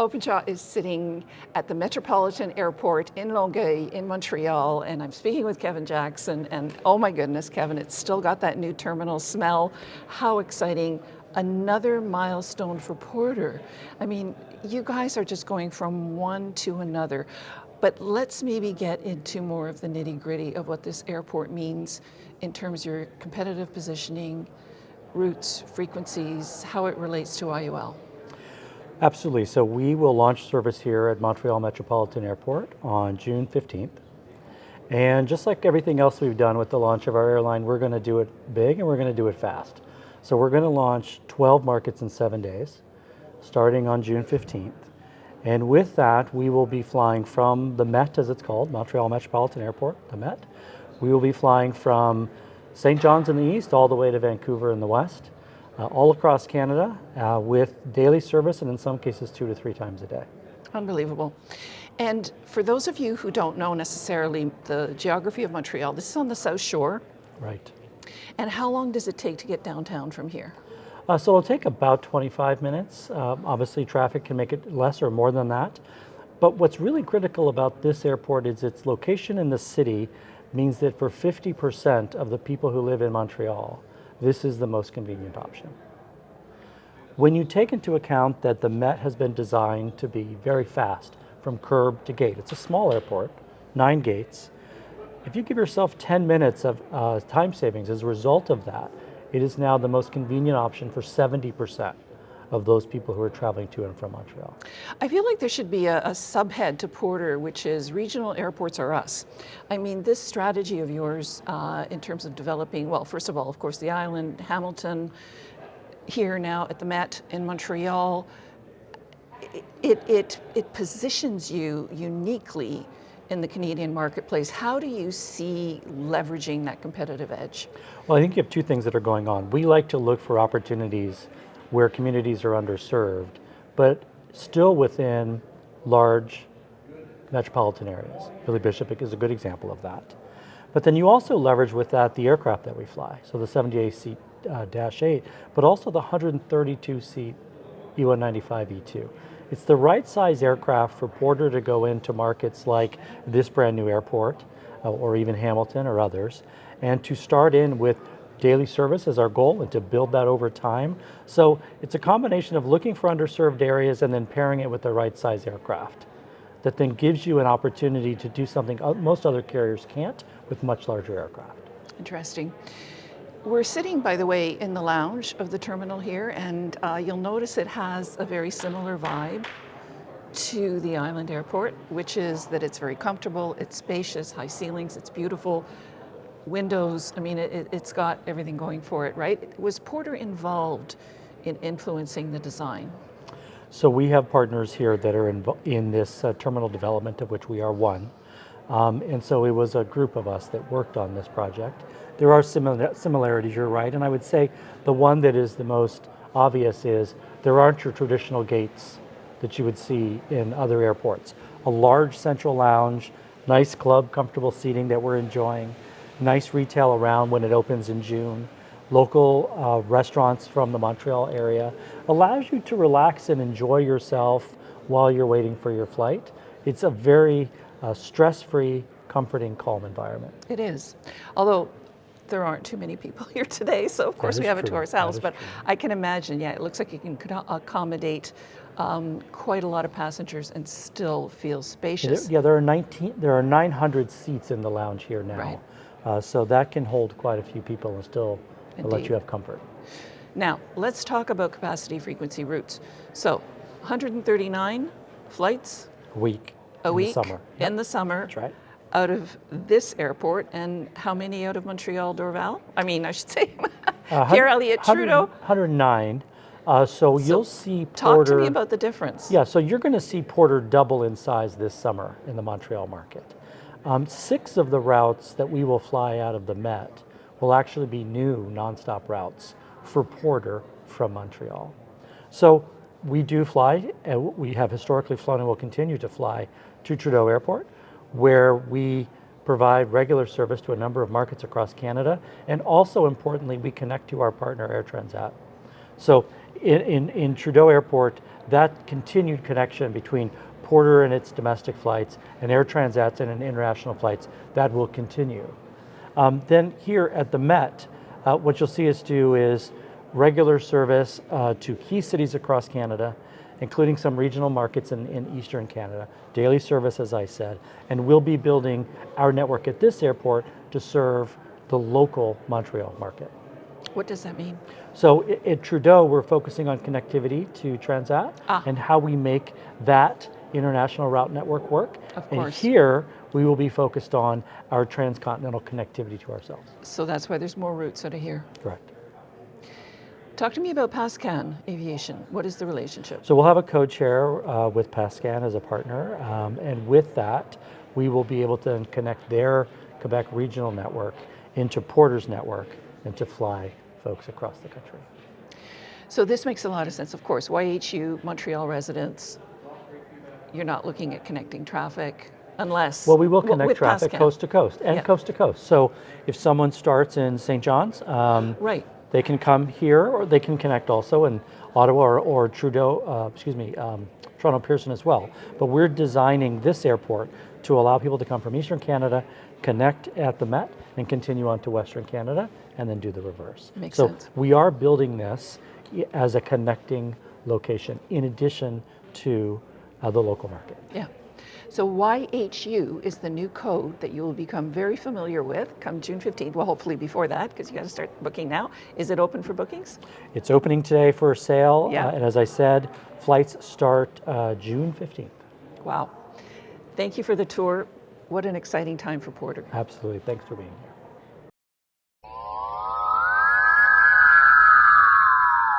Openjaw is sitting at the Metropolitan Airport in Longueuil in Montreal, and I'm speaking with Kevin Jackson, and oh my goodness, Kevin, it's still got that new terminal smell. How exciting. Another milestone for Porter. I mean, you guys are just going from one to another. But let's maybe get into more of the nitty-gritty of what this airport means in terms of your competitive positioning, routes, frequencies, how it relates to IUL. Absolutely. So we will launch service here at Montreal Metropolitan Airport on June 15th. And just like everything else we've done with the launch of our airline, we're going to do it big and we're going to do it fast. So we're going to launch 12 markets in 7 days, starting on June 15th. And with that, we will be flying from the Met, as it's called, Montreal Metropolitan Airport, the Met. We will be flying from St. John's in the east all the way to Vancouver in the west, all across Canada with daily service and in some cases 2 to 3 times a day. Unbelievable. And for those of you who don't know necessarily the geography of Montreal, this is on the South Shore. Right. And how long does it take to get downtown from here? So it'll take about 25 minutes. Obviously traffic can make it less or more than that. But what's really critical about this airport is its location in the city means that for 50% of the people who live in Montreal, this is the most convenient option. When you take into account that the Met has been designed to be very fast from curb to gate, it's a small airport, 9 gates. If you give yourself 10 minutes of time savings as a result of that, it is now the most convenient option for 70% of those people who are traveling to and from Montreal. I feel like there should be a subhead to Porter, which is regional airports are us. I mean, this strategy of yours in terms of developing, well, first of all, of course, the island, Hamilton, here now at the Met in Montreal, it positions you uniquely in the Canadian marketplace. How do you see leveraging that competitive edge? Well, I think you have 2 things that are going on. We like to look for opportunities where communities are underserved, but still within large metropolitan areas. Billy Bishop is a good example of that. But then you also leverage with that the aircraft that we fly, so the 78-seat Dash 8, but also the 132-seat E195 E2. It's the right size aircraft for Porter to go into markets like this brand new airport, or even Hamilton or others, and to start in with daily service as our goal and to build that over time. So it's a combination of looking for underserved areas and then pairing it with the right size aircraft that then gives you an opportunity to do something most other carriers can't with much larger aircraft. Interesting. We're sitting, by the way, in the lounge of the terminal here, and you'll notice it has a very similar vibe to the Island Airport, which is that it's very comfortable, it's spacious, high ceilings, it's beautiful, windows. I mean, it's got everything going for it, right? Was Porter involved in influencing the design? So we have partners here that are in this terminal development, of which we are one. And so it was a group of us that worked on this project. There are similarities, you're right, and I would say the one that is the most obvious is there aren't your traditional gates that you would see in other airports. A large central lounge, nice club, comfortable seating that we're enjoying, nice retail around when it opens in June, local restaurants from the Montreal area, allows you to relax and enjoy yourself while you're waiting for your flight. It's a very stress-free, comforting, calm environment. It is. Although there aren't too many people here today, so of course we have it to ourselves, but I can imagine, yeah, it looks like you can accommodate quite a lot of passengers and still feel spacious. Yeah, there are 900 seats in the lounge here now. Right. So that can hold quite a few people and still let you have comfort. Now, let's talk about capacity frequency routes. So 139 flights a week in the summer. In the summer. That's right. Out of this airport, and how many out of Montreal Dorval? I mean, I should say Pierre Elliott Trudeau. 109. So you'll see Porter. Talk to me about the difference. Yeah, so you're going to see Porter double in size this summer in the Montreal market. 6 of the routes that we will fly out of the Met will actually be new nonstop routes for Porter from Montreal. So we do fly, and we have historically flown and will continue to fly to Trudeau Airport, where we provide regular service to a number of markets across Canada, and also importantly, we connect to our partner Air Transat. So in Trudeau Airport, that continued connection between Porter and its domestic flights and Air Transat and international flights, that will continue. Then here at the Met, what you'll see us do is regular service to key cities across Canada, including some regional markets in Eastern Canada, daily service, as I said, and we'll be building our network at this airport to serve the local Montreal market. What does that mean? So at Trudeau, we're focusing on connectivity to Transat and how we make that international route network work. Of course. And here, we will be focused on our transcontinental connectivity to ourselves. So that's why there's more routes out of here. Correct. Talk to me about Pascan Aviation. What is the relationship? So we'll have a co-chair with Pascan as a partner, and with that, we will be able to connect their Quebec regional network into Porter's network and to fly folks across the country. So this makes a lot of sense. Of course, YHU, Montreal residents, you're not looking at connecting traffic unless... Well, we will connect traffic Pascan. coast to coast and coast to coast. So if someone starts in St. John's, right. they can come here, or they can connect also in Ottawa or Trudeau, Toronto Pearson as well. But we're designing this airport to allow people to come from Eastern Canada, connect at the Met, and continue on to Western Canada, and then do the reverse. Makes sense. So we are building this as a connecting location in addition to the local market. Yeah. So YHU is the new code that you will become very familiar with come June 15th. Well, hopefully before that, because you got to start booking now. Is it open for bookings? It's opening today for sale, Yeah. And as I said, flights start June 15th. Wow. Thank you for the tour. What an exciting time for Porter. Absolutely. Thanks for being here.